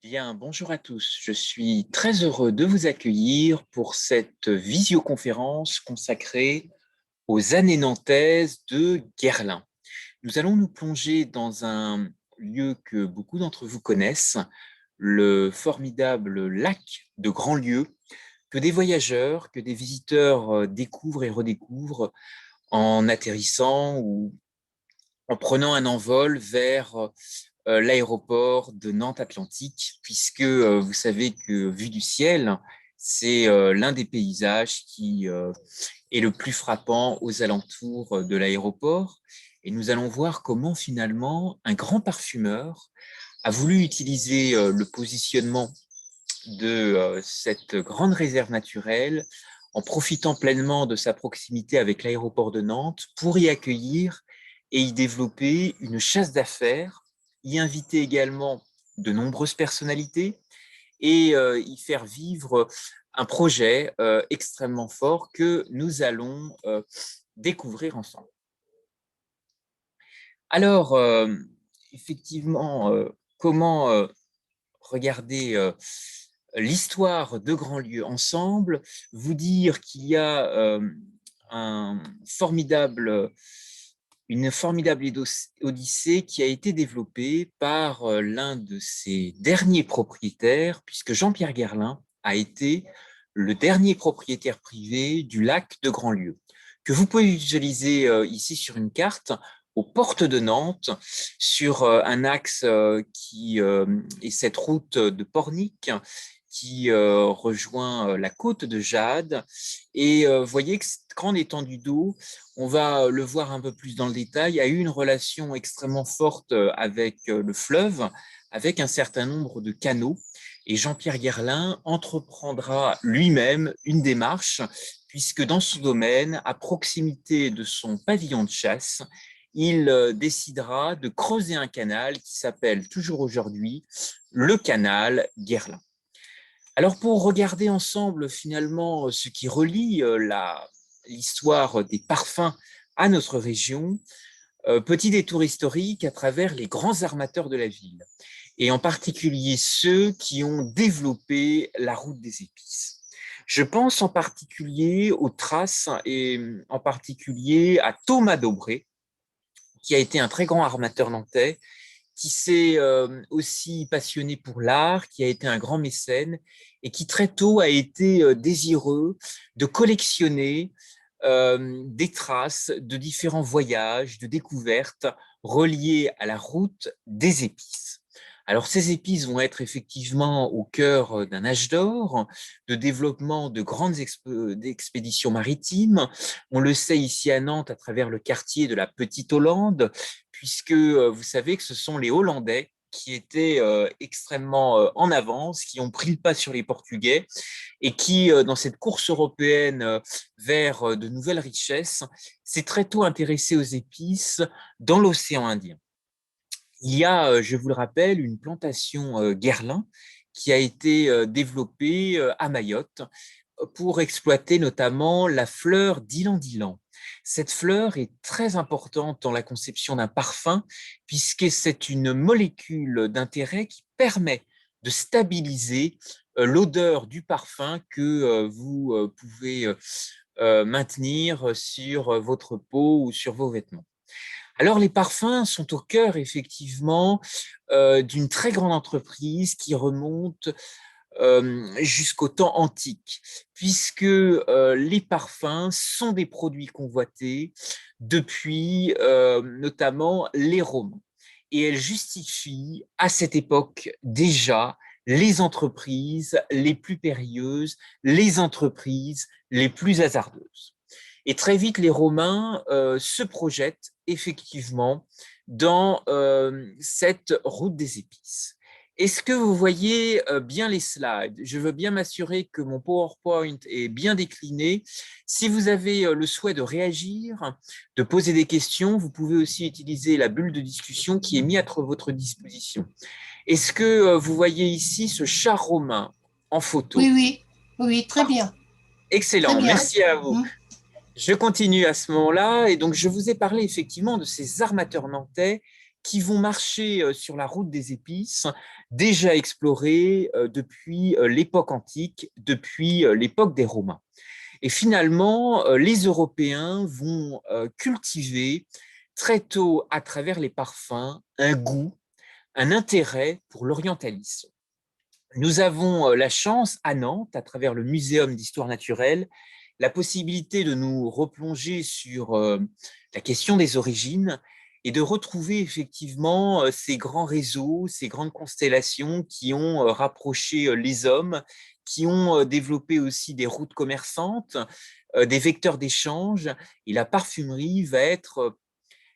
Bien, bonjour à tous. Je suis très heureux de vous accueillir pour cette visioconférence consacrée aux années nantaises de Guerlain. Nous allons nous plonger dans un lieu que beaucoup d'entre vous connaissent, le formidable lac de Grandlieu, que des voyageurs, que des visiteurs découvrent et redécouvrent en atterrissant ou en prenant un envol vers l'aéroport de Nantes-Atlantique, puisque vous savez que vu du ciel, c'est l'un des paysages qui est le plus frappant aux alentours de l'aéroport. Et nous allons voir comment finalement un grand parfumeur a voulu utiliser le positionnement de cette grande réserve naturelle en profitant pleinement de sa proximité avec l'aéroport de Nantes pour y accueillir et y développer une chasse d'affaires, y inviter également de nombreuses personnalités et y faire vivre un projet extrêmement fort que nous allons découvrir ensemble. Alors, effectivement, comment regarder l'histoire de Grandlieu ensemble, vous dire qu'il y a un formidable, une formidable odyssée qui a été développée par l'un de ses derniers propriétaires, puisque Jean-Pierre Guerlain a été le dernier propriétaire privé du lac de Grandlieu, que vous pouvez visualiser ici sur une carte aux portes de Nantes, sur un axe qui est cette route de Pornic qui rejoint la côte de Jade. Et vous voyez que cette grande étendue d'eau, on va le voir un peu plus dans le détail, a eu une relation extrêmement forte avec le fleuve, avec un certain nombre de canaux. Et Jean-Pierre Guerlain entreprendra lui-même une démarche, puisque dans ce domaine, à proximité de son pavillon de chasse, il décidera de creuser un canal qui s'appelle toujours aujourd'hui le canal Guerlain. Alors pour regarder ensemble finalement ce qui relie l'histoire des parfums à notre région, petit détour historique à travers les grands armateurs de la ville, et en particulier ceux qui ont développé la route des épices. Je pense en particulier aux traces et en particulier à Thomas Daubré, qui a été un très grand armateur nantais, qui s'est aussi passionné pour l'art, qui a été un grand mécène et qui très tôt a été désireux de collectionner des traces de différents voyages, de découvertes reliées à la route des épices. Alors ces épices vont être effectivement au cœur d'un âge d'or, de développement de grandes expéditions maritimes. On le sait ici à Nantes à travers le quartier de la Petite Hollande, puisque vous savez que ce sont les Hollandais qui étaient extrêmement en avance, qui ont pris le pas sur les Portugais et qui, dans cette course européenne vers de nouvelles richesses, s'est très tôt intéressé aux épices dans l'océan Indien. Il y a, je vous le rappelle, une plantation Guerlain qui a été développée à Mayotte pour exploiter notamment la fleur d'ylang-ylang. Cette fleur est très importante dans la conception d'un parfum puisque c'est une molécule d'intérêt qui permet de stabiliser l'odeur du parfum que vous pouvez maintenir sur votre peau ou sur vos vêtements. Alors, les parfums sont au cœur, effectivement, d'une très grande entreprise qui remonte jusqu'au temps antique, puisque les parfums sont des produits convoités depuis notamment les Romains. Et elles justifient à cette époque déjà les entreprises les plus périlleuses, les entreprises les plus hasardeuses. Et très vite, les Romains se projettent effectivement dans cette route des épices. Est-ce que vous voyez bien les slides? Je veux bien m'assurer que mon PowerPoint est bien décliné. Si vous avez le souhait de réagir, de poser des questions, vous pouvez aussi utiliser la bulle de discussion qui est mise à votre disposition. Est-ce que vous voyez ici ce char romain en photo? Oui, oui, oui, très bien, très Excellent, bien. merci à vous. Hmm. Je continue à ce moment-là, et donc je vous ai parlé effectivement de ces armateurs nantais qui vont marcher sur la route des épices, déjà explorée depuis l'époque antique, depuis l'époque des Romains. Et finalement, les Européens vont cultiver très tôt, à travers les parfums, un goût, un intérêt pour l'orientalisme. Nous avons la chance à Nantes, à travers le Muséum d'histoire naturelle, la possibilité de nous replonger sur la question des origines et de retrouver effectivement ces grands réseaux, ces grandes constellations qui ont rapproché les hommes, qui ont développé aussi des routes commerçantes, des vecteurs d'échange. Et la parfumerie va être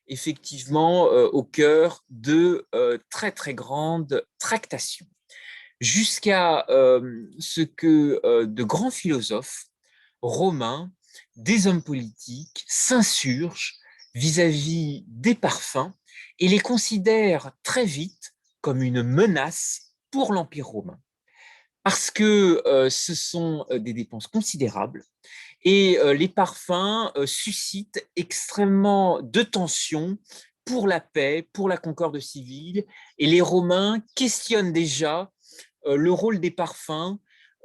effectivement au cœur de très très grandes tractations, jusqu'à ce que de grands philosophes romains, des hommes politiques s'insurgent vis-à-vis des parfums et les considèrent très vite comme une menace pour l'Empire romain. Parce que ce sont des dépenses considérables et les parfums suscitent extrêmement de tensions pour la paix, pour la concorde civile, et les Romains questionnent déjà le rôle des parfums,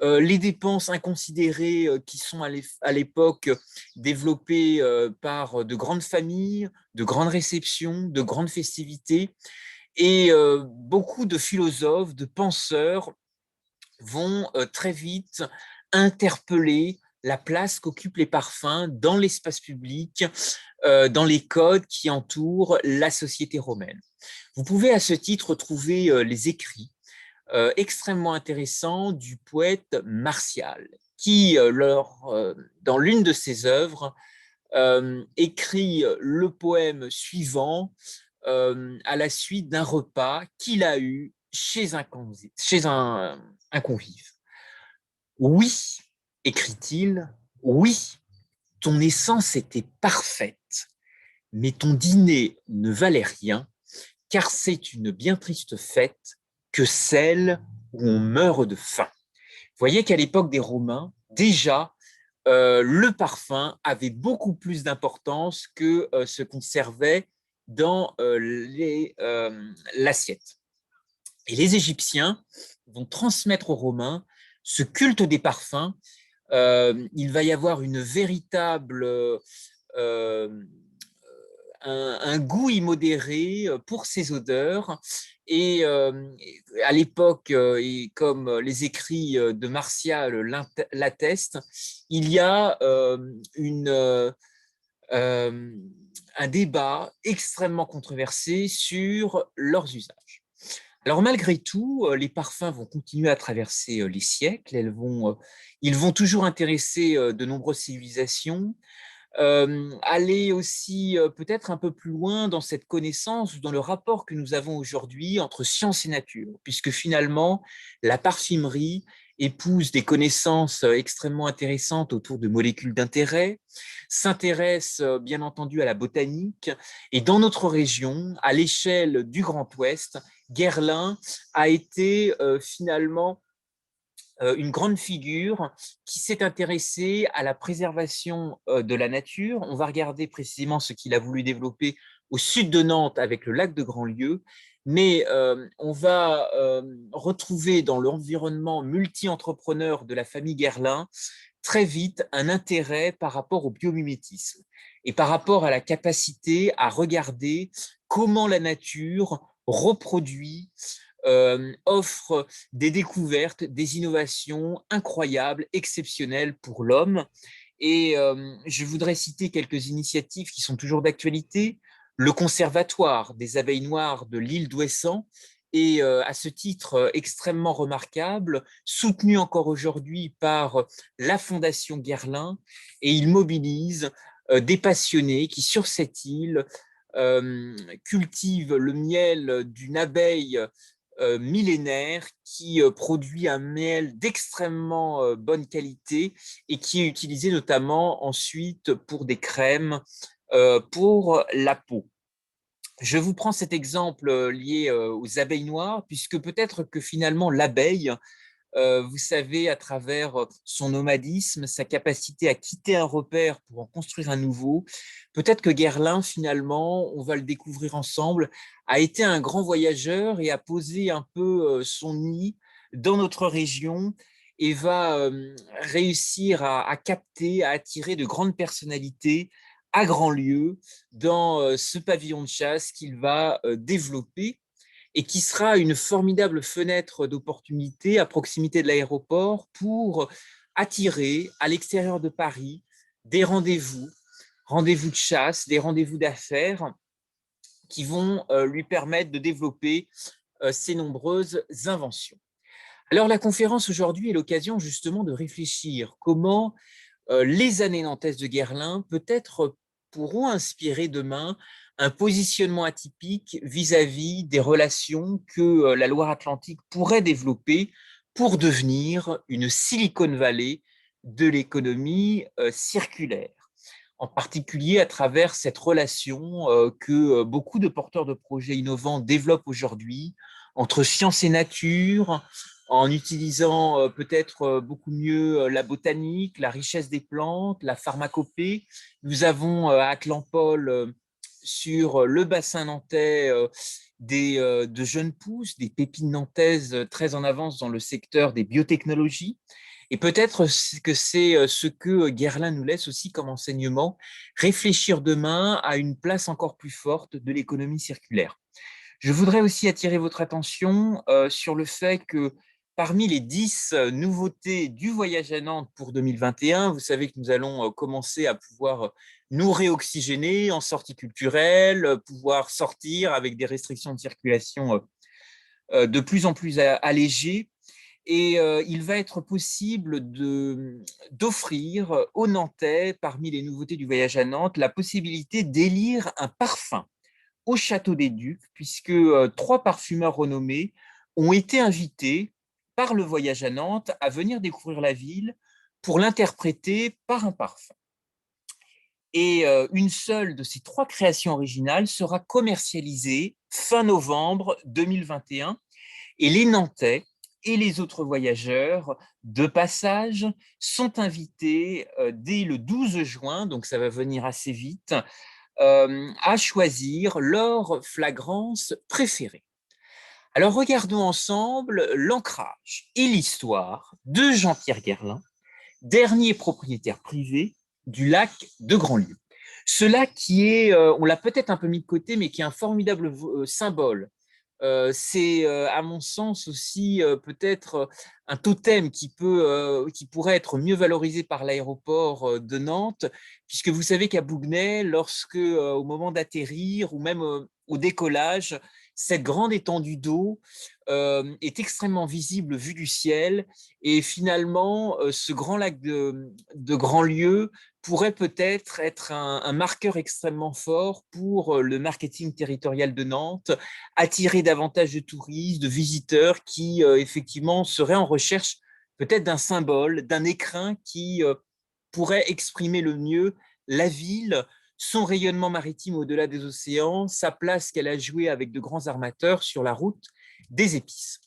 les dépenses inconsidérées qui sont à l'époque développées par de grandes familles, de grandes réceptions, de grandes festivités. Et beaucoup de philosophes, de penseurs vont très vite interpeller la place qu'occupent les parfums dans l'espace public, dans les codes qui entourent la société romaine. Vous pouvez à ce titre trouver les écrits extrêmement intéressant du poète Martial, qui, dans l'une de ses œuvres, écrit le poème suivant à la suite d'un repas qu'il a eu chez un convive. Oui, écrit-il, oui, ton essence était parfaite, mais ton dîner ne valait rien, car c'est une bien triste fête que celle où on meurt de faim. Vous voyez qu'à l'époque des Romains, déjà, le parfum avait beaucoup plus d'importance que ce qu'on servait dans l'assiette. Et les Égyptiens vont transmettre aux Romains ce culte des parfums. Il va y avoir une véritable un goût immodéré pour ces odeurs. Et à l'époque, et comme les écrits de Martial l'attestent, il y a un débat extrêmement controversé sur leurs usages. Alors malgré tout, les parfums vont continuer à traverser les siècles, ils vont toujours intéresser de nombreuses civilisations, aller aussi peut-être un peu plus loin dans cette connaissance, dans le rapport que nous avons aujourd'hui entre science et nature, puisque finalement, la parfumerie épouse des connaissances extrêmement intéressantes autour de molécules d'intérêt, s'intéresse bien entendu à la botanique, et dans notre région, à l'échelle du Grand Ouest, Guerlain a été finalement une grande figure qui s'est intéressée à la préservation de la nature. On va regarder précisément ce qu'il a voulu développer au sud de Nantes avec le lac de Grandlieu, mais on va retrouver dans l'environnement multi-entrepreneur de la famille Guerlain très vite un intérêt par rapport au biomimétisme et par rapport à la capacité à regarder comment la nature reproduit, offre des découvertes, des innovations incroyables, exceptionnelles pour l'homme. Et je voudrais citer quelques initiatives qui sont toujours d'actualité. Le Conservatoire des abeilles noires de l'île d'Ouessant est à ce titre extrêmement remarquable, soutenu encore aujourd'hui par la Fondation Guerlain, et il mobilise des passionnés qui, sur cette île, cultivent le miel d'une abeille millénaire qui produit un miel d'extrêmement bonne qualité et qui est utilisé notamment ensuite pour des crèmes pour la peau. Je vous prends cet exemple lié aux abeilles noires, puisque peut-être que finalement l'abeille vous savez, à travers son nomadisme, sa capacité à quitter un repère pour en construire un nouveau. Peut-être que Guerlain, finalement, on va le découvrir ensemble, a été un grand voyageur et a posé un peu son nid dans notre région et va réussir à capter, à attirer de grandes personnalités à Grandlieu dans ce pavillon de chasse qu'il va développer et qui sera une formidable fenêtre d'opportunité à proximité de l'aéroport pour attirer à l'extérieur de Paris des rendez-vous de chasse, des rendez-vous d'affaires qui vont lui permettre de développer ses nombreuses inventions. Alors la conférence aujourd'hui est l'occasion justement de réfléchir comment les années nantaises de Guerlain peut-être pourront inspirer demain un positionnement atypique vis-à-vis des relations que la Loire-Atlantique pourrait développer pour devenir une Silicon Valley de l'économie circulaire, en particulier à travers cette relation que beaucoup de porteurs de projets innovants développent aujourd'hui entre science et nature, en utilisant peut-être beaucoup mieux la botanique, la richesse des plantes, la pharmacopée. Nous avons à Atlampol, sur le bassin nantais, de jeunes pousses, des pépines nantaises très en avance dans le secteur des biotechnologies. Et peut-être que c'est ce que Guerlain nous laisse aussi comme enseignement, réfléchir demain à une place encore plus forte de l'économie circulaire. Je voudrais aussi attirer votre attention sur le fait que parmi les 10 nouveautés du voyage à Nantes pour 2021, vous savez que nous allons commencer à pouvoir nous réoxygéner en sortie culturelle, pouvoir sortir avec des restrictions de circulation de plus en plus allégées. Et il va être possible d'offrir aux Nantais, parmi les nouveautés du voyage à Nantes, la possibilité d'élire un parfum au Château des Ducs, puisque 3 parfumeurs renommés ont été invités par le voyage à Nantes à venir découvrir la ville pour l'interpréter par un parfum. Et une seule de ces 3 créations originales sera commercialisée fin novembre 2021. Et les Nantais et les autres voyageurs de passage sont invités dès le 12 juin, donc ça va venir assez vite, à choisir leur flagrance préférée. Alors regardons ensemble l'ancrage et l'histoire de Jean-Pierre Guerlain, dernier propriétaire privé du lac de Grandlieu. Ce lac qui est, on l'a peut-être un peu mis de côté, mais qui est un formidable symbole. C'est à mon sens aussi peut-être un totem qui pourrait être mieux valorisé par l'aéroport de Nantes, puisque vous savez qu'à Bougnay, lorsque au moment d'atterrir ou même au décollage, cette grande étendue d'eau est extrêmement visible vue du ciel, et finalement ce grand lac de Grandlieu pourrait peut-être être un marqueur extrêmement fort pour le marketing territorial de Nantes, attirer davantage de touristes, de visiteurs qui effectivement seraient en recherche peut-être d'un symbole, d'un écrin qui pourrait exprimer le mieux la ville, son rayonnement maritime au-delà des océans, sa place qu'elle a jouée avec de grands armateurs sur la route des épices.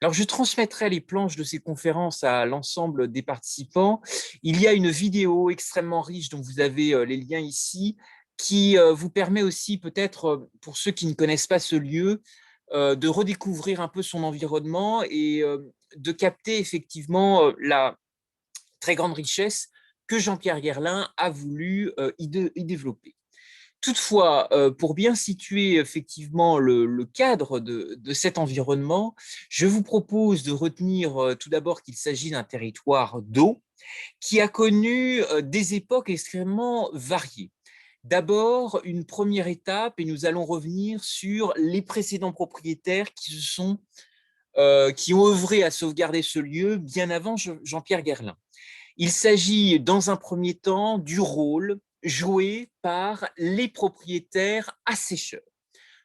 Alors, je transmettrai les planches de ces conférences à l'ensemble des participants. Il y a une vidéo extrêmement riche dont vous avez les liens ici, qui vous permet aussi peut-être, pour ceux qui ne connaissent pas ce lieu, de redécouvrir un peu son environnement et de capter effectivement la très grande richesse que Jean-Pierre Guerlain a voulu y développer. Toutefois, pour bien situer effectivement le cadre de cet environnement, je vous propose de retenir tout d'abord qu'il s'agit d'un territoire d'eau qui a connu des époques extrêmement variées. D'abord, une première étape, et nous allons revenir sur les précédents propriétaires qui ont œuvré à sauvegarder ce lieu bien avant Jean-Pierre Guerlain. Il s'agit dans un premier temps du rôle joué par les propriétaires assécheurs.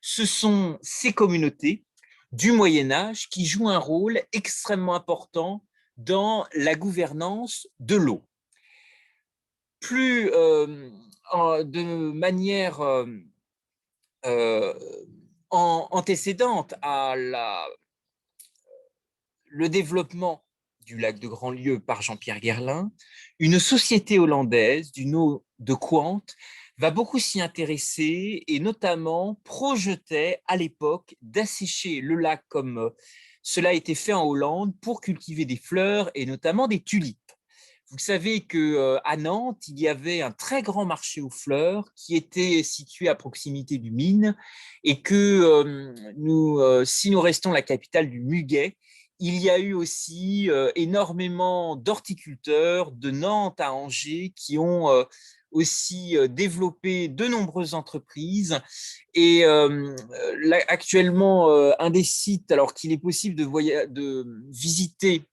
Ce sont ces communautés du Moyen-Âge qui jouent un rôle extrêmement important dans la gouvernance de l'eau. Plus de manière antécédente à le développement du lac de Grandlieu par Jean-Pierre Guerlain, une société hollandaise du nom de Quant va beaucoup s'y intéresser et notamment projetait à l'époque d'assécher le lac comme cela a été fait en Hollande pour cultiver des fleurs et notamment des tulipes. Vous savez qu'à Nantes, il y avait un très grand marché aux fleurs qui était situé à proximité du Mine et que si nous restons la capitale du muguet, il y a eu aussi énormément d'horticulteurs de Nantes à Angers qui ont aussi développé de nombreuses entreprises. Et là, actuellement, un des sites alors qu'il est possible de visiter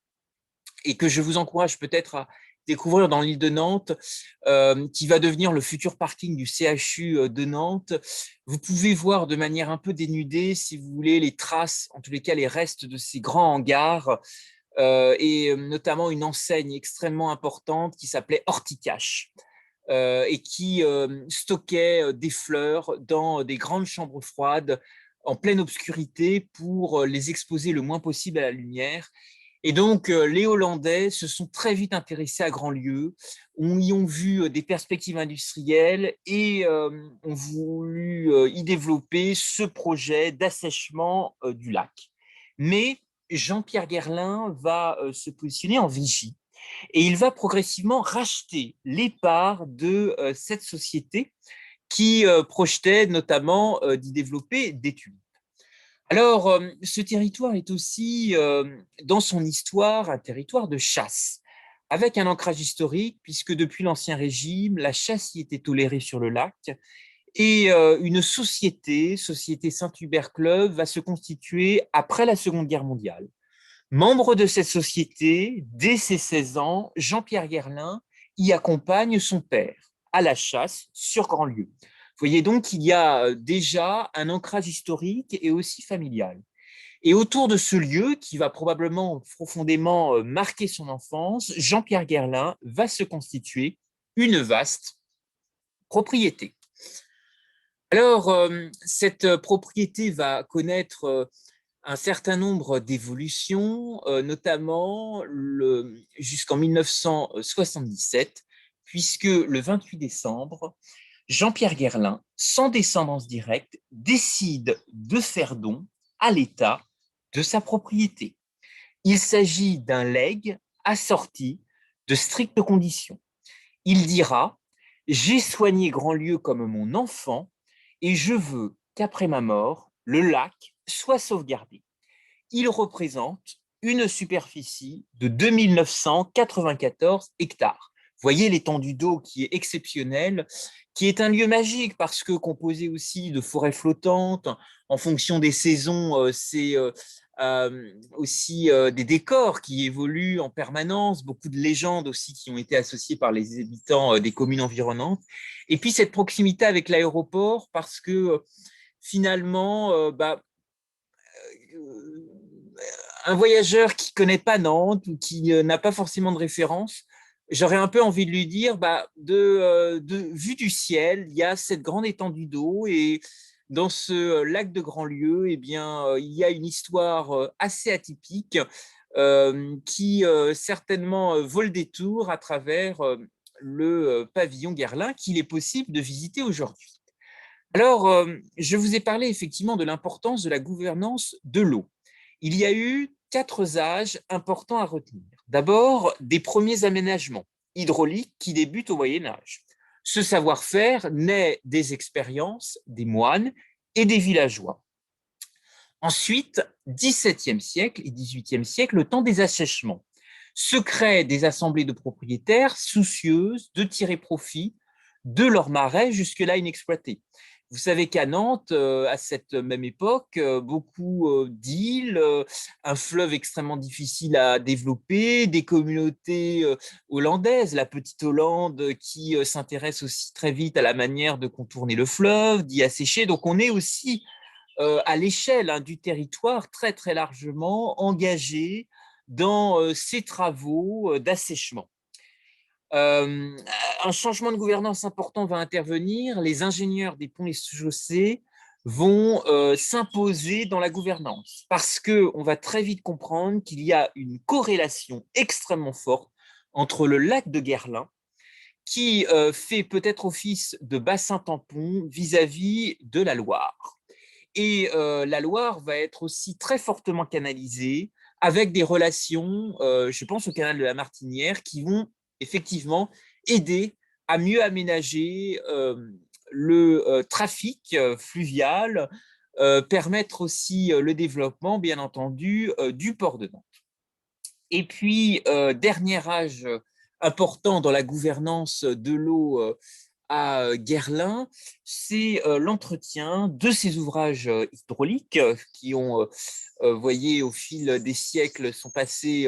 et que je vous encourage peut-être à découvrir dans l'île de Nantes, qui va devenir le futur parking du CHU de Nantes. Vous pouvez voir de manière un peu dénudée, si vous voulez, les traces, en tous les cas les restes de ces grands hangars, et notamment une enseigne extrêmement importante qui s'appelait Horticache. Et qui stockait des fleurs dans des grandes chambres froides en pleine obscurité pour les exposer le moins possible à la lumière. Et donc, les Hollandais se sont très vite intéressés à Grandlieu, y ont vu des perspectives industrielles et ont voulu y développer ce projet d'assèchement du lac. Mais Jean-Pierre Guerlain va se positionner en vigie et il va progressivement racheter les parts de cette société qui projetait notamment d'y développer des tulipes. Alors, ce territoire est aussi, dans son histoire, un territoire de chasse, avec un ancrage historique, puisque depuis l'Ancien Régime, la chasse y était tolérée sur le lac, et une Société Saint-Hubert Club, va se constituer après la Seconde Guerre mondiale. Membre de cette société, dès ses 16 ans, Jean-Pierre Guerlain y accompagne son père à la chasse sur Grandlieu. Vous voyez donc qu'il y a déjà un ancrage historique et aussi familial. Et autour de ce lieu, qui va probablement profondément marquer son enfance, Jean-Pierre Guerlain va se constituer une vaste propriété. Alors, cette propriété va connaître un certain nombre d'évolutions, notamment jusqu'en 1977, puisque le 28 décembre, Jean-Pierre Guerlain, sans descendance directe, décide de faire don à l'État de sa propriété. Il s'agit d'un legs assorti de strictes conditions. Il dira « J'ai soigné Grandlieu comme mon enfant et je veux qu'après ma mort, le lac soit sauvegardé. » Il représente une superficie de 2994 hectares. Vous voyez l'étendue d'eau qui est exceptionnelle, qui est un lieu magique parce que composé aussi de forêts flottantes, en fonction des saisons, c'est aussi des décors qui évoluent en permanence, beaucoup de légendes aussi qui ont été associées par les habitants des communes environnantes. Et puis cette proximité avec l'aéroport parce que finalement, un voyageur qui ne connaît pas Nantes ou qui n'a pas forcément de référence, j'aurais un peu envie de lui dire, vue du ciel, il y a cette grande étendue d'eau et dans ce lac de Grandlieu, eh bien, il y a une histoire assez atypique qui certainement vaut le détour à travers le pavillon Guerlain qu'il est possible de visiter aujourd'hui. Alors, je vous ai parlé effectivement de l'importance de la gouvernance de l'eau. Il y a eu 4 âges importants à retenir. D'abord, des premiers aménagements hydrauliques qui débutent au Moyen-Âge. Ce savoir-faire naît des expériences des moines et des villageois. Ensuite, 17e siècle et 18e siècle, le temps des assèchements. Se créent des assemblées de propriétaires soucieuses de tirer profit de leurs marais jusque-là inexploités. Vous savez qu'à Nantes, à cette même époque, beaucoup d'îles, un fleuve extrêmement difficile à développer, des communautés hollandaises, la petite Hollande qui s'intéresse aussi très vite à la manière de contourner le fleuve, d'y assécher. Donc on est aussi à l'échelle du territoire très très largement engagé dans ces travaux d'assèchement. Un changement de gouvernance important va intervenir. Les ingénieurs des ponts et chaussées vont s'imposer dans la gouvernance, parce qu'on va très vite comprendre qu'il y a une corrélation extrêmement forte entre le lac de Guerlain, qui fait peut-être office de bassin tampon vis-à-vis de la Loire. Et la Loire va être aussi très fortement canalisée, avec des relations, je pense au canal de la Martinière, qui vont effectivement aider à mieux aménager le trafic fluvial, permettre aussi le développement, bien entendu, du port de Nantes. Et puis, dernier âge important dans la gouvernance de l'eau à Guerlain, c'est l'entretien de ces ouvrages hydrauliques qui ont, voyez, au fil des siècles, sont passés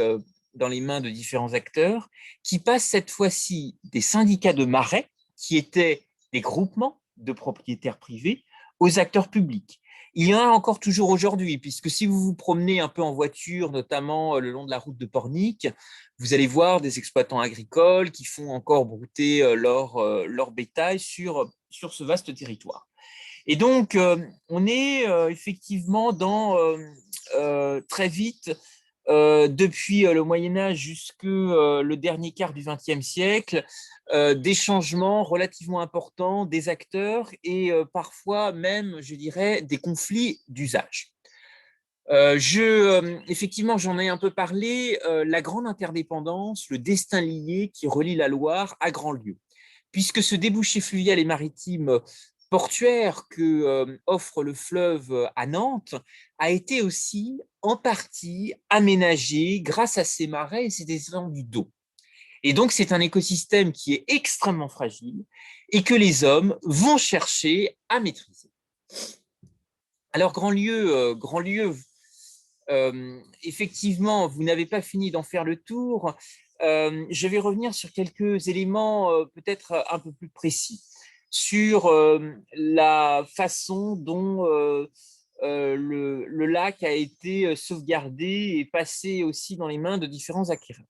dans les mains de différents acteurs, qui passent cette fois-ci des syndicats de marais, qui étaient des groupements de propriétaires privés, aux acteurs publics. Il y en a encore toujours aujourd'hui, puisque si vous vous promenez un peu en voiture, notamment le long de la route de Pornic, vous allez voir des exploitants agricoles qui font encore brouter leur bétail sur ce vaste territoire. Et donc, on est effectivement dans très vite, depuis le Moyen-Âge jusque le dernier quart du XXe siècle, des changements relativement importants des acteurs et parfois même, je dirais, des conflits d'usage. Effectivement, j'en ai un peu parlé, la grande interdépendance, le destin lié qui relie la Loire à Grandlieu. Puisque ce débouché fluvial et maritime portuaire que offre le fleuve à Nantes a été aussi en partie aménagé grâce à ces marais et ces descendants d'eau. Et donc, c'est un écosystème qui est extrêmement fragile et que les hommes vont chercher à maîtriser. Alors, Grandlieu, effectivement, vous n'avez pas fini d'en faire le tour. Je vais revenir sur quelques éléments peut-être un peu plus précis, sur la façon dont le lac a été sauvegardé et passé aussi dans les mains de différents acquéreurs.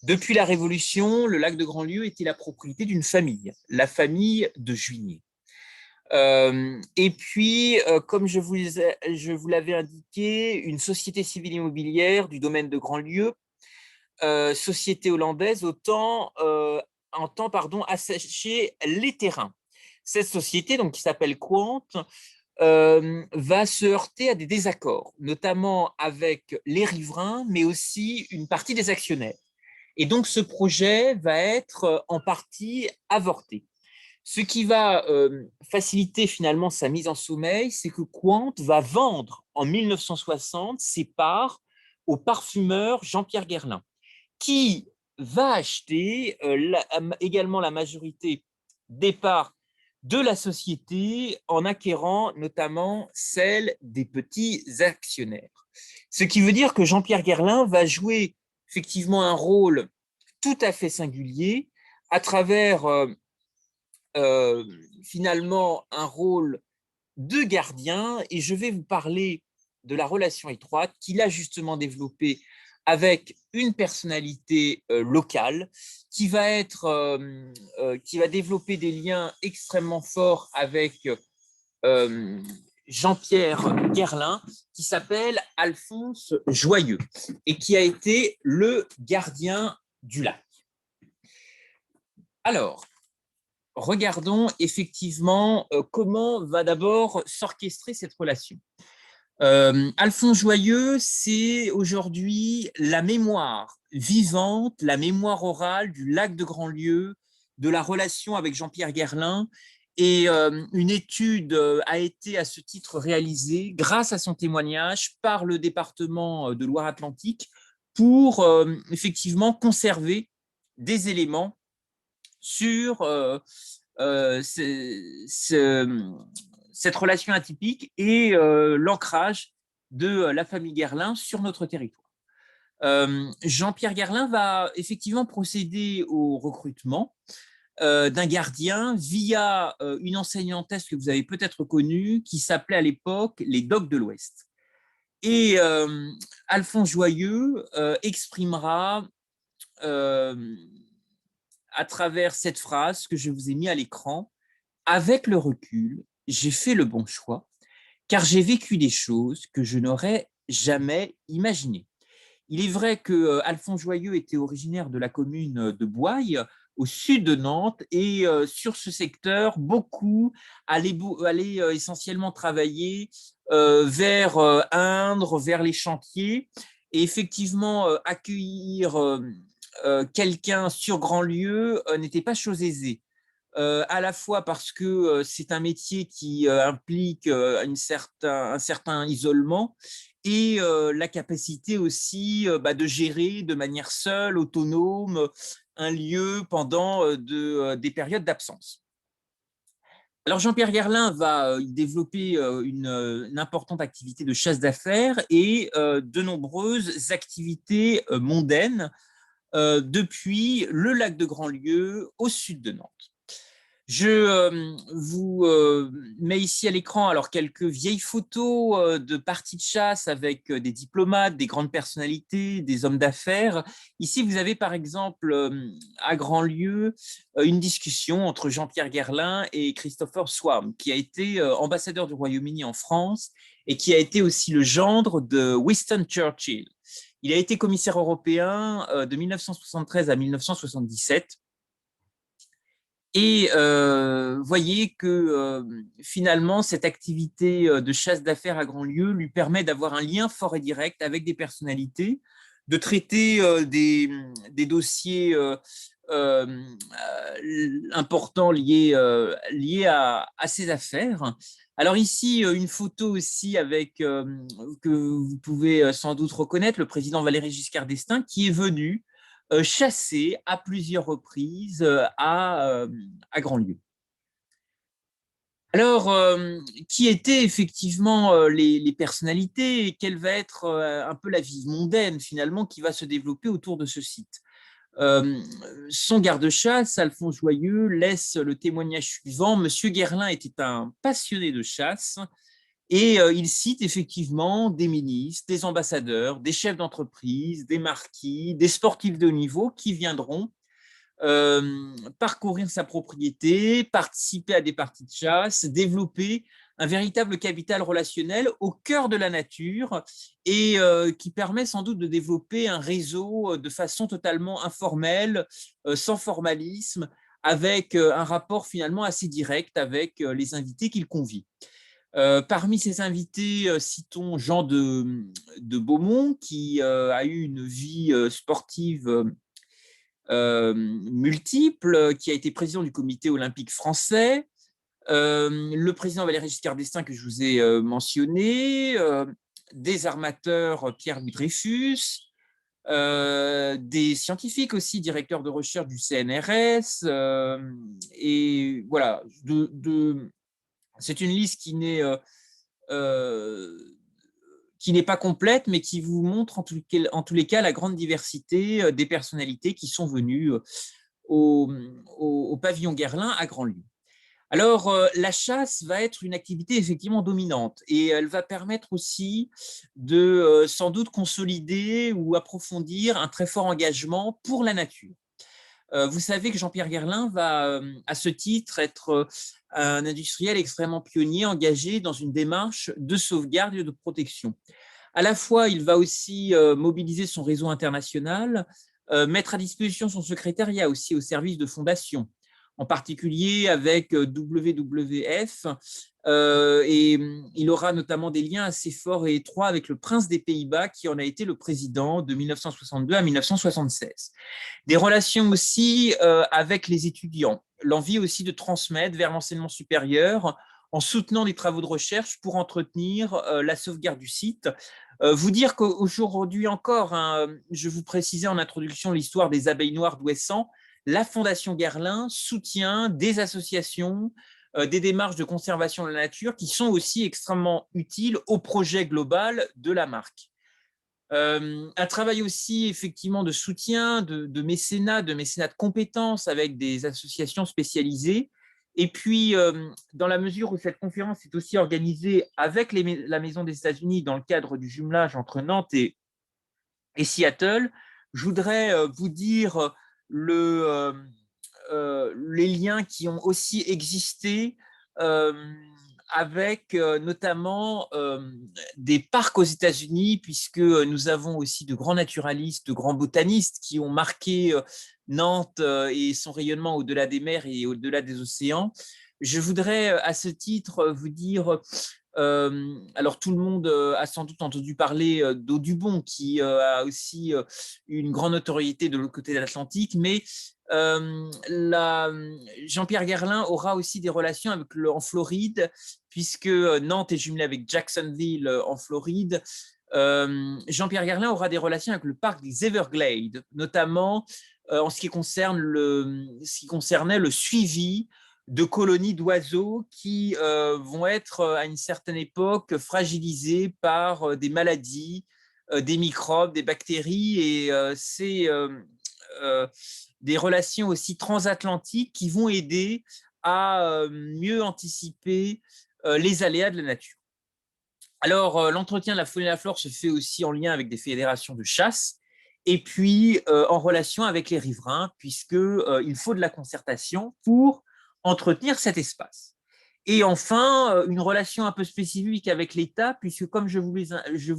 Depuis la Révolution, le lac de Grandlieu était la propriété d'une famille, la famille de Juigné. Et puis, comme je vous l'avais indiqué, une société civile immobilière du domaine de Grandlieu, société hollandaise, entend assécher les terrains. Cette société, donc, qui s'appelle Quant, va se heurter à des désaccords, notamment avec les riverains, mais aussi une partie des actionnaires. Et donc, ce projet va être en partie avorté. Ce qui va faciliter finalement sa mise en sommeil, c'est que Quant va vendre en 1960 ses parts au parfumeur Jean-Pierre Guerlain, qui va acheter également la majorité des parts de la société en acquérant notamment celle des petits actionnaires. Ce qui veut dire que Jean-Pierre Guerlain va jouer effectivement un rôle tout à fait singulier à travers finalement un rôle de gardien, et je vais vous parler de la relation étroite qu'il a justement développée avec une personnalité locale qui va développer des liens extrêmement forts avec Jean-Pierre Guerlain, qui s'appelle Alphonse Joyeux et qui a été le gardien du lac. Alors, regardons effectivement comment va d'abord s'orchestrer cette relation. Alphonse Joyeux, c'est aujourd'hui la mémoire vivante, la mémoire orale du lac de Grandlieu, de la relation avec Jean-Pierre Guerlain. Et une étude a été à ce titre réalisée grâce à son témoignage par le département de Loire-Atlantique pour effectivement conserver des éléments sur cette relation atypique et l'ancrage de la famille Guerlain sur notre territoire. Jean-Pierre Guerlain va effectivement procéder au recrutement d'un gardien via une enseignantesse que vous avez peut-être connue qui s'appelait à l'époque les Dogs de l'Ouest. Et Alphonse Joyeux exprimera à travers cette phrase que je vous ai mis à l'écran: avec le recul, j'ai fait le bon choix. car j'ai vécu des choses que je n'aurais jamais imaginées. Il est vrai que Alphonse Joyeux était originaire de la commune de Boye, au sud de Nantes, et sur ce secteur, beaucoup allaient essentiellement travailler vers Indre, vers les chantiers, et effectivement, accueillir quelqu'un sur Grandlieu n'était pas chose aisée. À la fois parce que c'est un métier qui implique un certain isolement et la capacité aussi de gérer de manière seule, autonome, un lieu pendant des périodes d'absence. Alors Jean-Pierre Gerlin va y développer une importante activité de chasse d'affaires et de nombreuses activités mondaines depuis le lac de Grandlieu au sud de Nantes. Je vous mets ici à l'écran alors quelques vieilles photos de parties de chasse avec des diplomates, des grandes personnalités, des hommes d'affaires. Ici, vous avez par exemple à Grandlieu une discussion entre Jean-Pierre Gerlin et Christopher Swarm, qui a été ambassadeur du Royaume-Uni en France et qui a été aussi le gendre de Winston Churchill. Il a été commissaire européen de 1973 à 1977. Et voyez que finalement, cette activité de chasse d'affaires à Grandlieu lui permet d'avoir un lien fort et direct avec des personnalités, de traiter des dossiers importants liés à ces affaires. Alors ici, une photo aussi avec, que vous pouvez sans doute reconnaître, le président Valéry Giscard d'Estaing, qui est venu chassé à plusieurs reprises à Grandlieu. Alors, qui étaient effectivement les personnalités et quelle va être un peu la vie mondaine finalement qui va se développer autour de ce site? Son garde-chasse, Alphonse Joyeux, laisse le témoignage suivant. Monsieur Gerlin était un passionné de chasse et il cite effectivement des ministres, des ambassadeurs, des chefs d'entreprise, des marquis, des sportifs de haut niveau qui viendront parcourir sa propriété, participer à des parties de chasse, développer un véritable capital relationnel au cœur de la nature et qui permet sans doute de développer un réseau de façon totalement informelle, sans formalisme, avec un rapport finalement assez direct avec les invités qu'il convie. Parmi ses invités, citons Jean de Beaumont, qui a eu une vie sportive multiple, qui a été président du comité olympique français, le président Valéry Giscard d'Estaing que je vous ai mentionné, des armateurs Pierre Louis Dreyfus, des scientifiques aussi, directeurs de recherche du CNRS, et voilà, c'est une liste qui n'est pas complète, mais qui vous montre en tous les cas la grande diversité des personnalités qui sont venues au pavillon Gerlin à Grandlieu. Alors, la chasse va être une activité effectivement dominante et elle va permettre aussi de sans doute consolider ou approfondir un très fort engagement pour la nature. Vous savez que Jean-Pierre Gerlin va, à ce titre, être un industriel extrêmement pionnier, engagé dans une démarche de sauvegarde et de protection. À la fois, il va aussi mobiliser son réseau international, mettre à disposition son secrétariat aussi au service de fondations, en particulier avec WWF, et il aura notamment des liens assez forts et étroits avec le prince des Pays-Bas, qui en a été le président de 1962 à 1976. Des relations aussi avec les étudiants, l'envie aussi de transmettre vers l'enseignement supérieur en soutenant des travaux de recherche pour entretenir la sauvegarde du site. Vous dire qu'aujourd'hui encore, hein, je vous précisais en introduction l'histoire des abeilles noires d'Ouessant, la Fondation Gerlin soutient des associations, des démarches de conservation de la nature qui sont aussi extrêmement utiles au projet global de la marque. Un travail aussi effectivement de soutien, de mécénat de compétences avec des associations spécialisées. Et puis, dans la mesure où cette conférence est aussi organisée avec la Maison des États-Unis dans le cadre du jumelage entre Nantes et Seattle, je voudrais vous dire les liens qui ont aussi existé avec notamment des parcs aux États-Unis, puisque nous avons aussi de grands naturalistes, de grands botanistes qui ont marqué Nantes et son rayonnement au-delà des mers et au-delà des océans. Je voudrais à ce titre vous dire, alors tout le monde a sans doute entendu parler d'Audubon, qui a aussi une grande notoriété de l'autre côté de l'Atlantique, mais Jean-Pierre Gerlin aura aussi des relations en Floride, puisque Nantes est jumelée avec Jacksonville en Floride. Jean-Pierre Gerlin aura des relations avec le parc des Everglades, notamment en ce qui concernait le suivi de colonies d'oiseaux qui vont être à une certaine époque fragilisées par des maladies, des microbes, des bactéries, et c'est des relations aussi transatlantiques qui vont aider à mieux anticiper les aléas de la nature. Alors, l'entretien de la faune et la flore se fait aussi en lien avec des fédérations de chasse et puis en relation avec les riverains, puisqu'il faut de la concertation pour entretenir cet espace. Et enfin, une relation un peu spécifique avec l'État, puisque comme je vous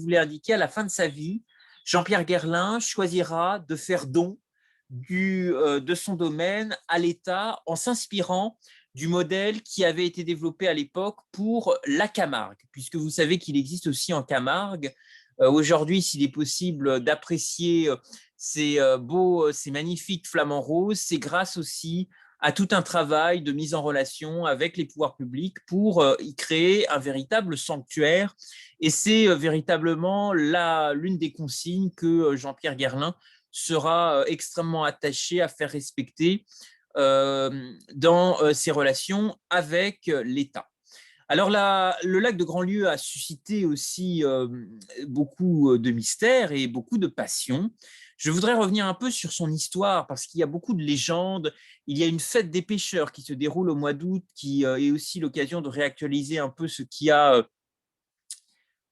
l'ai indiqué, à la fin de sa vie, Jean-Pierre Gerlin choisira de faire don de son domaine à l'État en s'inspirant du modèle qui avait été développé à l'époque pour la Camargue, puisque vous savez qu'il existe aussi en Camargue. Aujourd'hui, s'il est possible d'apprécier ces magnifiques flamants roses, c'est grâce aussi à tout un travail de mise en relation avec les pouvoirs publics pour y créer un véritable sanctuaire. Et c'est véritablement l'une des consignes que Jean-Pierre Gerlin sera extrêmement attaché à faire respecter dans ses relations avec l'État. Alors, le lac de Grandlieu a suscité aussi beaucoup de mystères et beaucoup de passion. Je voudrais revenir un peu sur son histoire parce qu'il y a beaucoup de légendes. Il y a une fête des pêcheurs qui se déroule au mois d'août, qui est aussi l'occasion de réactualiser un peu ce qui a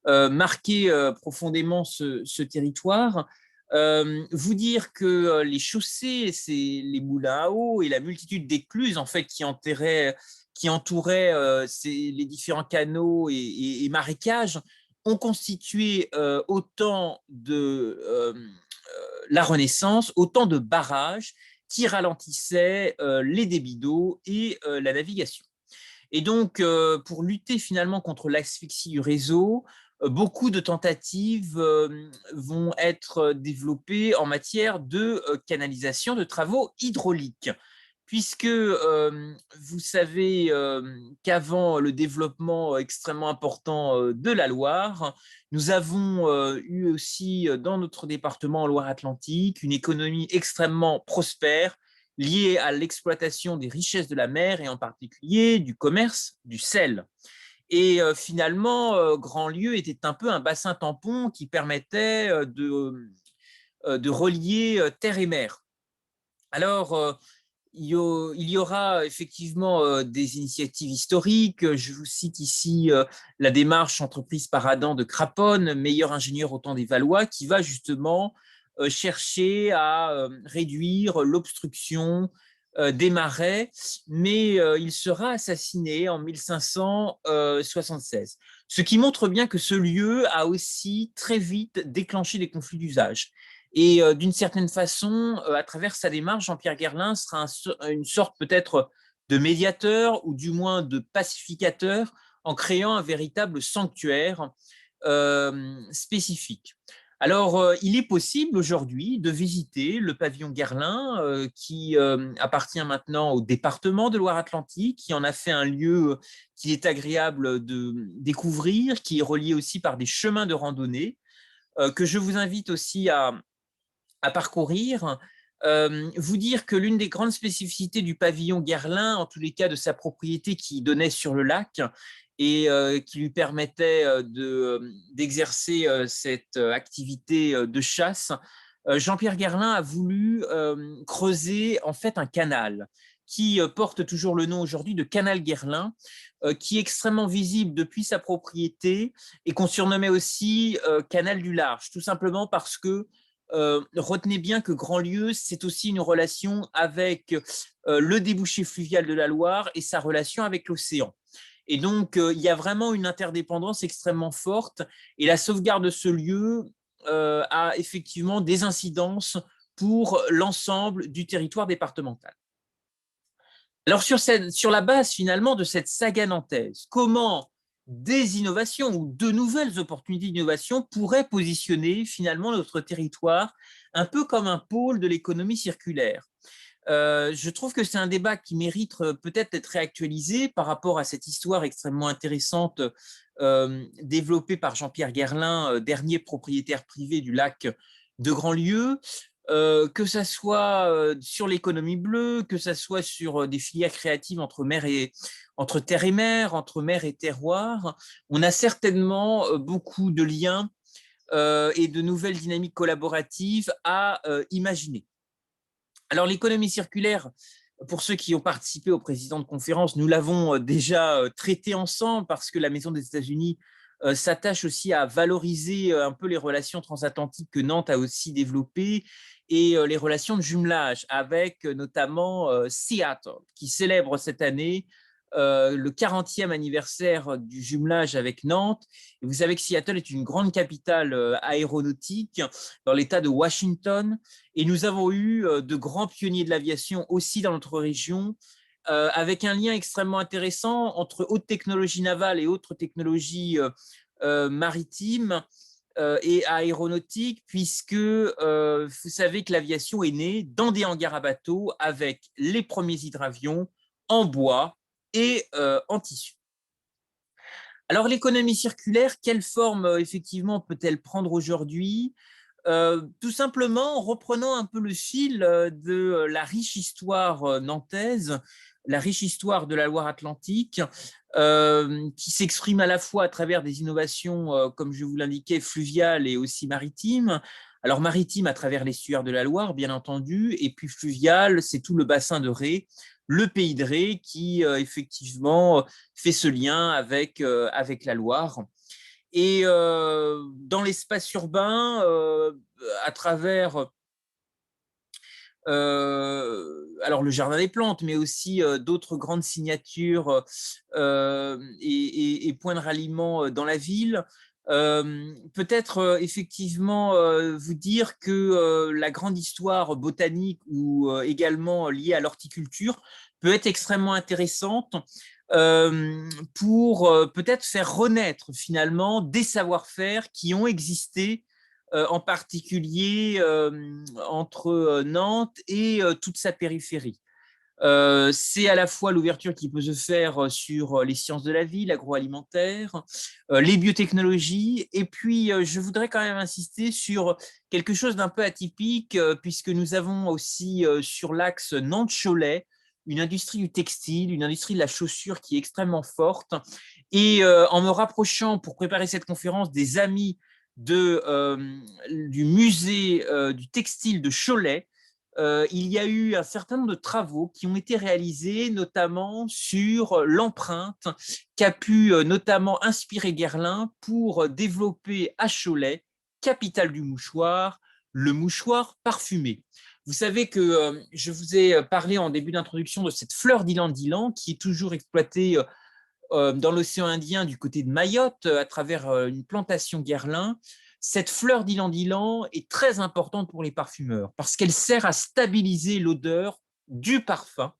marqué profondément ce territoire. Vous dire que les chaussées, c'est les moulins à eau et la multitude d'écluses en fait qui entouraient les différents canaux et marécages ont constitué autant de la Renaissance, autant de barrages qui ralentissaient les débits d'eau et la navigation. Et donc, pour lutter finalement contre l'asphyxie du réseau, beaucoup de tentatives vont être développées en matière de canalisation, de travaux hydrauliques, puisque vous savez qu'avant le développement extrêmement important de la Loire, nous avons eu aussi dans notre département en Loire-Atlantique une économie extrêmement prospère, liée à l'exploitation des richesses de la mer et en particulier du commerce du sel. Et finalement, Grandlieu était un peu un bassin tampon qui permettait de relier terre et mer. Alors, il y aura effectivement des initiatives historiques. Je vous cite ici la démarche entreprise par Adam de Craponne, meilleur ingénieur au temps des Valois, qui va justement chercher à réduire l'obstruction des marais, mais il sera assassiné en 1576. Ce qui montre bien que ce lieu a aussi très vite déclenché des conflits d'usage. Et d'une certaine façon, à travers sa démarche, Jean-Pierre Gerlin sera une sorte peut-être de médiateur ou du moins de pacificateur en créant un véritable sanctuaire spécifique. Alors, il est possible aujourd'hui de visiter le pavillon Gerlin qui appartient maintenant au département de Loire-Atlantique, qui en a fait un lieu qui est agréable de découvrir, qui est relié aussi par des chemins de randonnée, que je vous invite aussi à parcourir. Vous dire que l'une des grandes spécificités du pavillon Gerlin, en tous les cas de sa propriété qui donnait sur le lac et qui lui permettait d'exercer cette activité de chasse, Jean-Pierre Gerlin a voulu creuser en fait un canal qui porte toujours le nom aujourd'hui de canal Gerlin, qui est extrêmement visible depuis sa propriété et qu'on surnommait aussi canal du large, tout simplement parce que retenez bien que Grandlieu, c'est aussi une relation avec le débouché fluvial de la Loire et sa relation avec l'océan. Et donc, il y a vraiment une interdépendance extrêmement forte et la sauvegarde de ce lieu a effectivement des incidences pour l'ensemble du territoire départemental. Alors, sur la base finalement de cette saga nantaise, comment des innovations ou de nouvelles opportunités d'innovation pourraient positionner finalement notre territoire un peu comme un pôle de l'économie circulaire? Je trouve que c'est un débat qui mérite peut-être d'être réactualisé par rapport à cette histoire extrêmement intéressante développée par Jean-Pierre Guerlain, dernier propriétaire privé du lac de Grandlieu, que ça soit sur l'économie bleue, que ça soit sur des filières créatives entre terre et mer, entre mer et terroir. On a certainement beaucoup de liens et de nouvelles dynamiques collaboratives à imaginer. Alors, l'économie circulaire, pour ceux qui ont participé aux précédentes conférences, nous l'avons déjà traité ensemble parce que la Maison des États-Unis s'attache aussi à valoriser un peu les relations transatlantiques que Nantes a aussi développées et les relations de jumelage avec notamment Seattle, qui célèbre cette année le 40e anniversaire du jumelage avec Nantes. Et vous savez que Seattle est une grande capitale aéronautique dans l'État de Washington. Et nous avons eu de grands pionniers de l'aviation aussi dans notre région, avec un lien extrêmement intéressant entre haute technologie navale et autres technologies maritimes et aéronautiques, puisque vous savez que l'aviation est née dans des hangars à bateaux avec les premiers hydravions en bois et en tissu. Alors, l'économie circulaire, quelle forme effectivement peut-elle prendre aujourd'hui? Tout simplement en reprenant un peu le fil de la riche histoire nantaise, la riche histoire de la Loire-Atlantique, qui s'exprime à la fois à travers des innovations, comme je vous l'indiquais, fluviales et aussi maritimes. Alors, maritime à travers l'estuaire de la Loire, bien entendu, et puis fluvial, c'est tout le bassin de Ré, le pays de Ré qui, effectivement, fait ce lien avec la Loire. Et dans l'espace urbain, à travers alors le jardin des plantes, mais aussi d'autres grandes signatures et points de ralliement dans la ville, peut-être effectivement vous dire que la grande histoire botanique ou également liée à l'horticulture peut être extrêmement intéressante pour peut-être faire renaître finalement des savoir-faire qui ont existé en particulier entre Nantes et toute sa périphérie. C'est à la fois l'ouverture qui peut se faire sur les sciences de la vie, l'agroalimentaire, les biotechnologies, et puis je voudrais quand même insister sur quelque chose d'un peu atypique, puisque nous avons aussi sur l'axe Nantes-Cholet une industrie du textile, une industrie de la chaussure qui est extrêmement forte. Et en me rapprochant pour préparer cette conférence des amis du musée du textile de Cholet, il y a eu un certain nombre de travaux qui ont été réalisés, notamment sur l'empreinte qu'a pu notamment inspirer Guerlain pour développer à Cholet, capitale du mouchoir, le mouchoir parfumé. Vous savez que je vous ai parlé en début d'introduction de cette fleur d'ylang-ylang qui est toujours exploitée dans l'océan Indien du côté de Mayotte à travers une plantation Guerlain. Cette fleur d'ylang-ylang est très importante pour les parfumeurs parce qu'elle sert à stabiliser l'odeur du parfum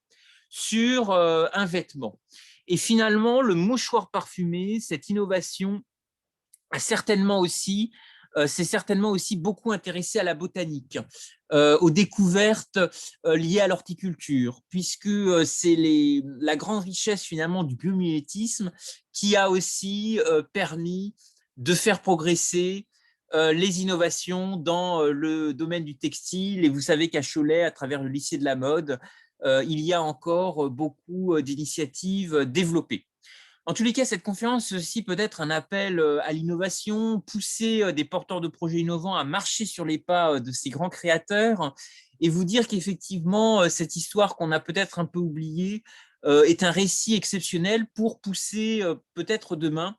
sur un vêtement. Et finalement, le mouchoir parfumé, cette innovation a certainement aussi s'est certainement aussi beaucoup intéressé à la botanique, aux découvertes liées à l'horticulture, puisque c'est la grande richesse finalement du biomimétisme qui a aussi permis de faire progresser les innovations dans le domaine du textile. Et vous savez qu'à Cholet, à travers le lycée de la mode, il y a encore beaucoup d'initiatives développées. En tous les cas, cette conférence aussi peut être un appel à l'innovation, pousser des porteurs de projets innovants à marcher sur les pas de ces grands créateurs et vous dire qu'effectivement, cette histoire qu'on a peut-être un peu oubliée est un récit exceptionnel pour pousser peut-être demain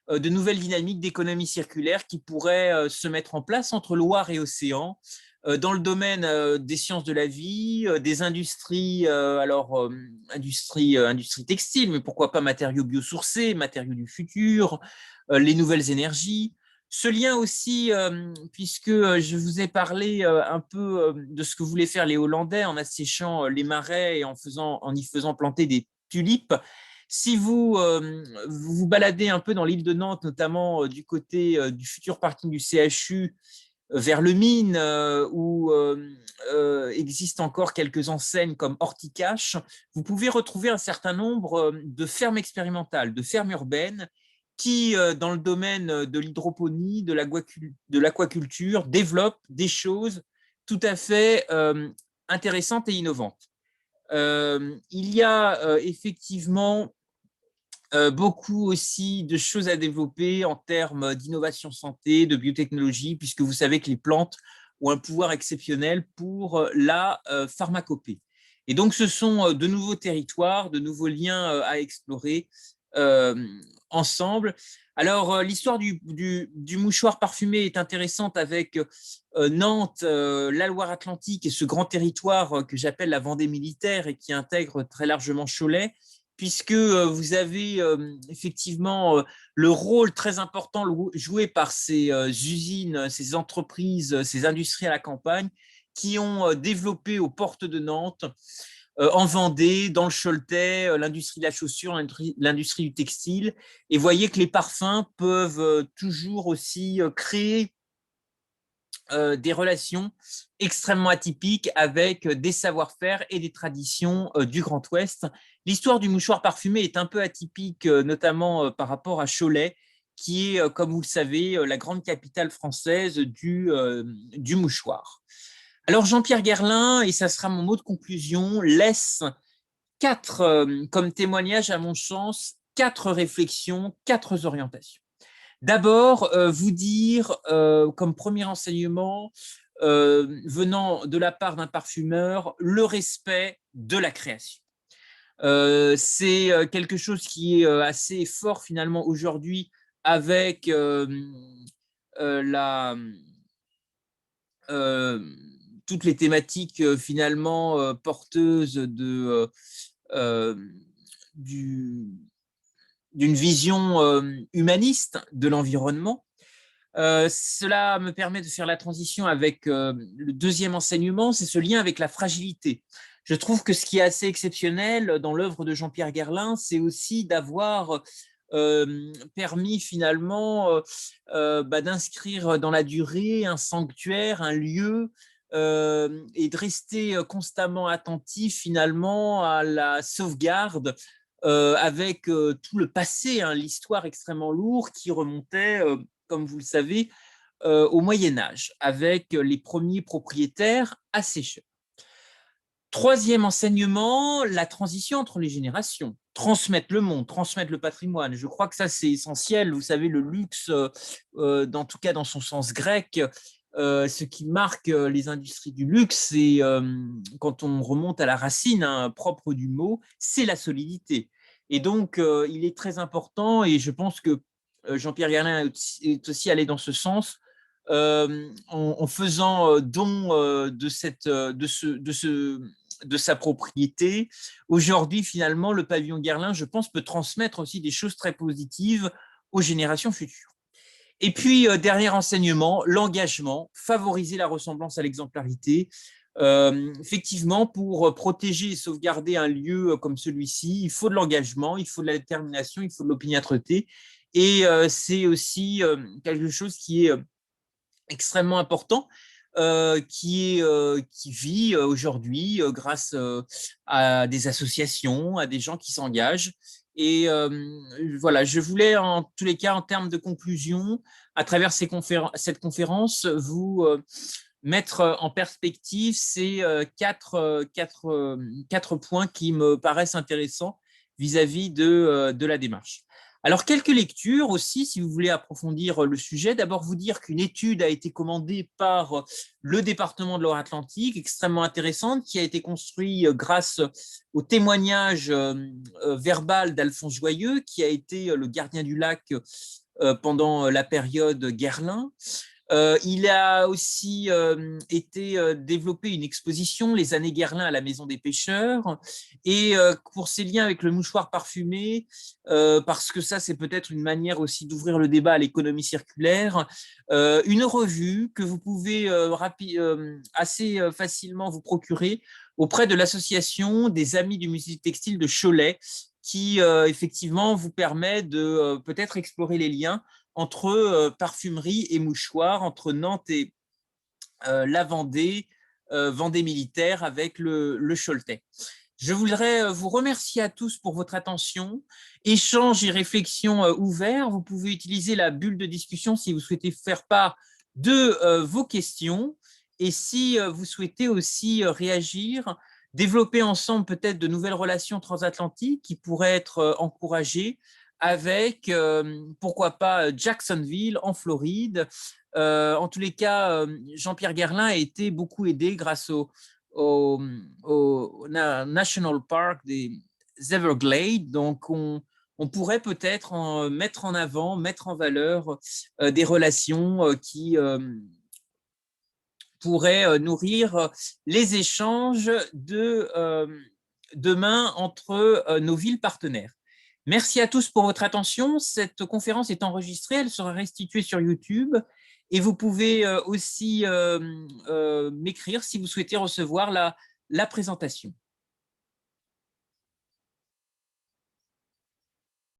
de nouvelles dynamiques d'économie circulaire qui pourraient se mettre en place entre Loire et océan dans le domaine des sciences de la vie, des industries, industrie textile, mais pourquoi pas matériaux biosourcés, matériaux du futur, les nouvelles énergies. Ce lien aussi, puisque je vous ai parlé un peu de ce que voulaient faire les Hollandais en asséchant les marais et en y faisant planter des tulipes. Si vous vous baladez un peu dans l'île de Nantes, notamment du côté du futur parking du CHU, vers le Mine, où existent encore quelques enseignes comme Horticache, vous pouvez retrouver un certain nombre de fermes expérimentales, de fermes urbaines qui, dans le domaine de l'hydroponie, de l'aquaculture, développent des choses tout à fait intéressantes et innovantes. Il y a effectivement beaucoup aussi de choses à développer en termes d'innovation santé, de biotechnologie, puisque vous savez que les plantes ont un pouvoir exceptionnel pour la pharmacopée. Et donc, ce sont de nouveaux territoires, de nouveaux liens à explorer ensemble. Alors, l'histoire du mouchoir parfumé est intéressante avec Nantes, la Loire-Atlantique et ce grand territoire que j'appelle la Vendée militaire et qui intègre très largement Cholet, puisque vous avez effectivement le rôle très important joué par ces usines, ces entreprises, ces industries à la campagne qui ont développé aux portes de Nantes, en Vendée, dans le Choletais, l'industrie de la chaussure, l'industrie du textile. Et voyez que les parfums peuvent toujours aussi créer des relations extrêmement atypiques avec des savoir-faire et des traditions du Grand Ouest. L'histoire du mouchoir parfumé est un peu atypique, notamment par rapport à Cholet, qui est, comme vous le savez, la grande capitale française du mouchoir. Alors Jean-Pierre Guerlain, et ça sera mon mot de conclusion, laisse comme témoignage à mon sens, 4 réflexions, 4 orientations. D'abord, vous dire, comme premier enseignement, venant de la part d'un parfumeur, le respect de la création. C'est quelque chose qui est assez fort finalement aujourd'hui avec toutes les thématiques finalement porteuses d'une vision humaniste de l'environnement. Cela me permet de faire la transition avec le deuxième enseignement, c'est ce lien avec la fragilité. Je trouve que ce qui est assez exceptionnel dans l'œuvre de Jean-Pierre Guerlain, c'est aussi d'avoir permis finalement d'inscrire dans la durée un sanctuaire, un lieu, et de rester constamment attentif finalement à la sauvegarde avec tout le passé, hein, l'histoire extrêmement lourde qui remontait, comme vous le savez, au Moyen-Âge, avec les premiers propriétaires assécheurs. Troisième enseignement, la transition entre les générations. Transmettre le monde, transmettre le patrimoine. Je crois que ça, c'est essentiel. Vous savez, le luxe, en tout cas dans son sens grec, ce qui marque les industries du luxe, c'est quand on remonte à la racine propre du mot, c'est la solidité. Et donc, il est très important, et je pense que Jean-Pierre Guerlain est aussi allé dans ce sens, en faisant don de sa propriété. Aujourd'hui, finalement, le pavillon Guerlain, je pense, peut transmettre aussi des choses très positives aux générations futures. Et puis, dernier enseignement, l'engagement, favoriser la ressemblance à l'exemplarité. Effectivement, pour protéger et sauvegarder un lieu comme celui-ci, il faut de l'engagement, il faut de la détermination, il faut de l'opiniâtreté. Et c'est aussi quelque chose qui est extrêmement important, qui vit aujourd'hui grâce à des associations, à des gens qui s'engagent. Et voilà, je voulais en tous les cas, en termes de conclusion, à travers cette conférence, vous mettre en perspective ces quatre points qui me paraissent intéressants vis-à-vis de la démarche. Alors, quelques lectures aussi, si vous voulez approfondir le sujet. D'abord, vous dire qu'une étude a été commandée par le département de Loire-Atlantique, extrêmement intéressante, qui a été construite grâce au témoignage verbal d'Alphonse Joyeux, qui a été le gardien du lac pendant la période Guerlain. Il a aussi été développé une exposition, Les années Guerlain à la Maison des Pêcheurs, et pour ses liens avec le mouchoir parfumé, parce que ça, c'est peut-être une manière aussi d'ouvrir le débat à l'économie circulaire, une revue que vous pouvez assez facilement vous procurer auprès de l'association des Amis du Musée textile de Cholet, qui effectivement vous permet de peut-être explorer les liens entre parfumerie et mouchoir, entre Nantes et la Vendée, Vendée militaire avec le Choletais. Je voudrais vous remercier à tous pour votre attention. Échange et réflexion ouverts. Vous pouvez utiliser la bulle de discussion si vous souhaitez faire part de vos questions. Et si vous souhaitez aussi réagir, développer ensemble peut-être de nouvelles relations transatlantiques qui pourraient être encouragées avec, pourquoi pas, Jacksonville en Floride. En tous les cas, Jean-Pierre Guerlain a été beaucoup aidé grâce au National Park des Everglades. Donc, on pourrait peut-être mettre en avant, mettre en valeur des relations qui pourraient nourrir les échanges de demain entre nos villes partenaires. Merci à tous pour votre attention. Cette conférence est enregistrée, elle sera restituée sur YouTube et vous pouvez aussi m'écrire si vous souhaitez recevoir la présentation.